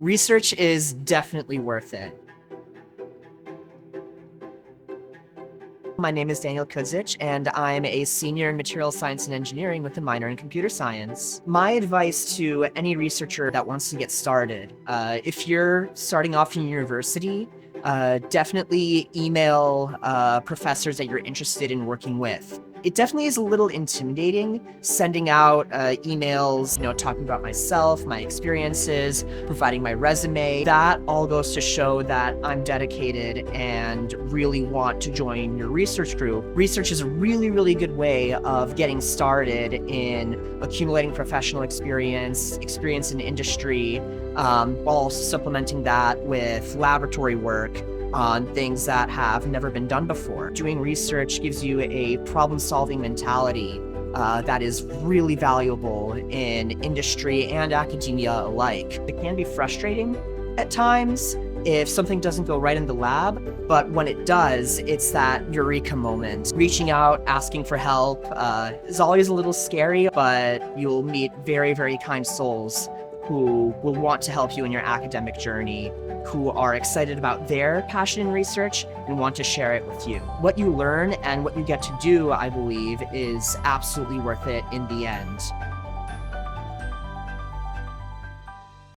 Research is definitely worth it. My name is Daniel Cudzich, and I'm a senior in material science and engineering with a minor in computer science. My advice to any researcher that wants to get started, if you're starting off in university, definitely email professors that you're interested in working with. It definitely is a little intimidating sending out emails, talking about myself, my experiences, providing my resume. That all goes to show that I'm dedicated and really want to join your research group. Research is a really, really good way of getting started in accumulating professional experience in industry, while also supplementing that with laboratory work on things that have never been done before. Doing research gives you a problem-solving mentality that is really valuable in industry and academia alike. It can be frustrating at times if something doesn't go right in the lab, but when it does, it's that eureka moment. Reaching out, asking for help is always a little scary, but you'll meet very, very kind souls who will want to help you in your academic journey, who are excited about their passion in research and want to share it with you. What you learn and what you get to do, I believe, is absolutely worth it in the end.